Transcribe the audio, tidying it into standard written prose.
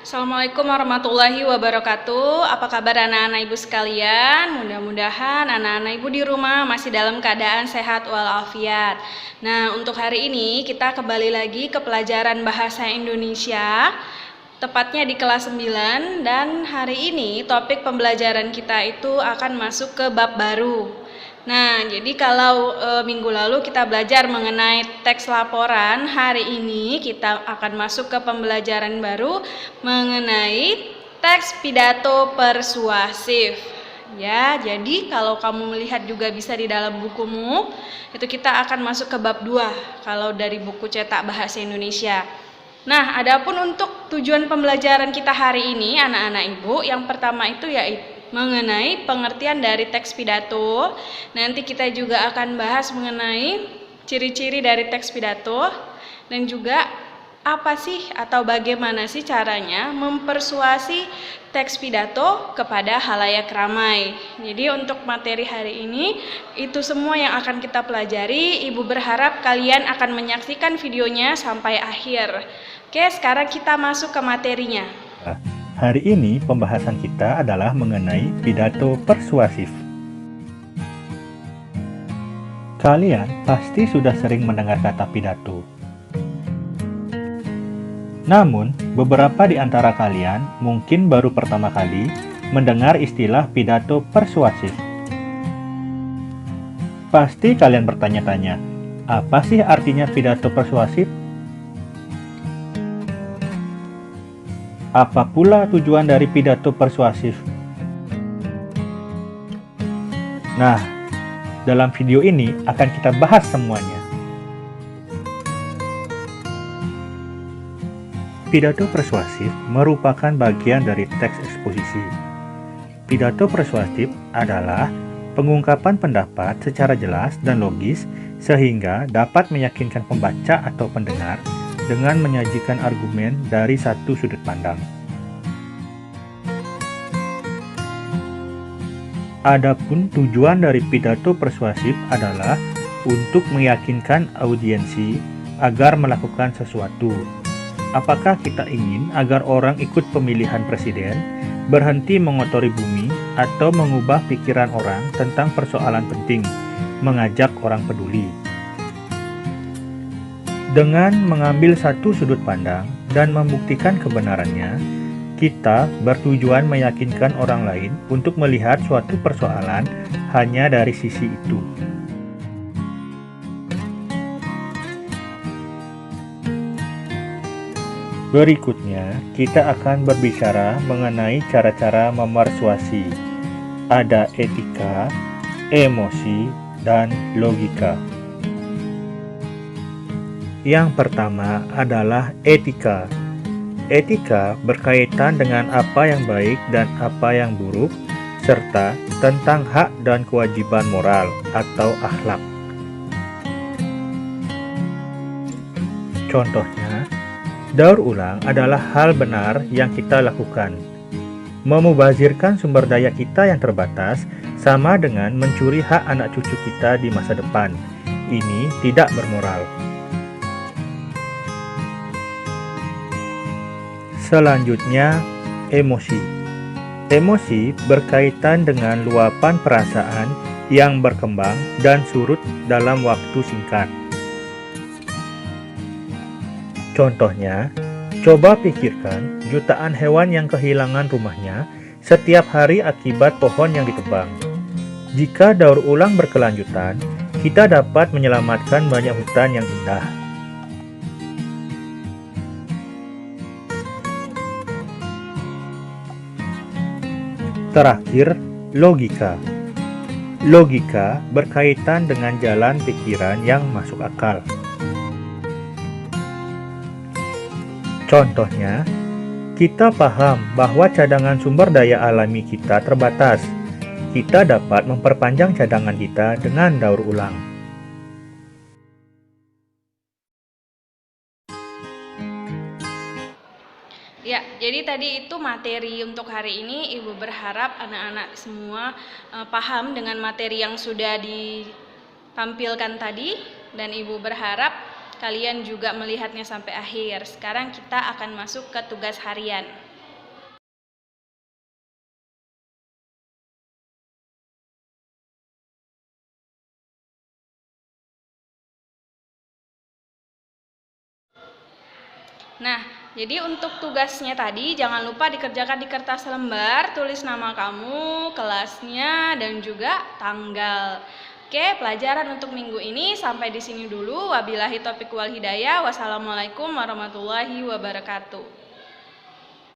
Assalamualaikum warahmatullahi wabarakatuh. Apa kabar anak-anak ibu sekalian? Mudah-mudahan anak-anak ibu di rumah masih dalam keadaan sehat walafiat. Nah, untuk hari ini kita kembali lagi ke pelajaran bahasa Indonesia, tepatnya di kelas 9, dan hari ini topik pembelajaran kita itu akan masuk ke bab baru. Nah, jadi kalau minggu lalu kita belajar mengenai teks laporan, hari ini kita akan masuk ke pembelajaran baru mengenai teks pidato persuasif. Ya, jadi kalau kamu melihat juga bisa di dalam bukumu, itu kita akan masuk ke bab 2 kalau dari buku cetak bahasa Indonesia. Nah, adapun untuk tujuan pembelajaran kita hari ini anak-anak ibu, yang pertama itu yaitu mengenai pengertian dari teks pidato. Nanti kita juga akan bahas mengenai ciri-ciri dari teks pidato dan juga apa sih atau bagaimana sih caranya mempersuasi teks pidato kepada halayak ramai. Jadi untuk materi hari ini itu semua yang akan kita pelajari. Ibu berharap kalian akan menyaksikan videonya sampai akhir. Oke, sekarang kita masuk ke materinya. Hari ini pembahasan kita adalah mengenai pidato persuasif. Kalian pasti sudah sering mendengar kata pidato. Namun, beberapa di antara kalian mungkin baru pertama kali mendengar istilah pidato persuasif. Pasti kalian bertanya-tanya, apa sih artinya pidato persuasif? Apa pula tujuan dari pidato persuasif? Nah, dalam video ini akan kita bahas semuanya. Pidato persuasif merupakan bagian dari teks eksposisi. Pidato persuasif adalah pengungkapan pendapat secara jelas dan logis sehingga dapat meyakinkan pembaca atau pendengar dengan menyajikan argumen dari satu sudut pandang. Adapun tujuan dari pidato persuasif adalah untuk meyakinkan audiensi agar melakukan sesuatu. Apakah kita ingin agar orang ikut pemilihan presiden, berhenti mengotori bumi, atau mengubah pikiran orang tentang persoalan penting, mengajak orang peduli? Dengan mengambil satu sudut pandang dan membuktikan kebenarannya, kita bertujuan meyakinkan orang lain untuk melihat suatu persoalan hanya dari sisi itu. Berikutnya, kita akan berbicara mengenai cara-cara memersuasi. Ada etika, emosi, dan logika. Yang pertama adalah etika. Etika berkaitan dengan apa yang baik dan apa yang buruk, serta tentang hak dan kewajiban moral atau akhlak. Contohnya, daur ulang adalah hal benar yang kita lakukan. Memubazirkan sumber daya kita yang terbatas sama dengan mencuri hak anak cucu kita di masa depan. Ini tidak bermoral. Selanjutnya, emosi. Emosi berkaitan dengan luapan perasaan yang berkembang dan surut dalam waktu singkat. Contohnya, coba pikirkan jutaan hewan yang kehilangan rumahnya setiap hari akibat pohon yang ditebang. Jika daur ulang berkelanjutan, kita dapat menyelamatkan banyak hutan yang indah. Terakhir, logika. Logika berkaitan dengan jalan pikiran yang masuk akal. Contohnya, kita paham bahwa cadangan sumber daya alami kita terbatas. Kita dapat memperpanjang cadangan kita dengan daur ulang. Ya, jadi tadi itu materi untuk hari ini. Ibu berharap anak-anak semua paham dengan materi yang sudah ditampilkan tadi, dan ibu berharap kalian juga melihatnya sampai akhir. Sekarang kita akan masuk ke tugas harian. Nah, jadi untuk tugasnya tadi jangan lupa dikerjakan di kertas lembar, tulis nama kamu, kelasnya, dan juga tanggal. Oke, pelajaran untuk minggu ini sampai di sini dulu. Wabillahi taufiq wal hidayah. Wassalamualaikum warahmatullahi wabarakatuh.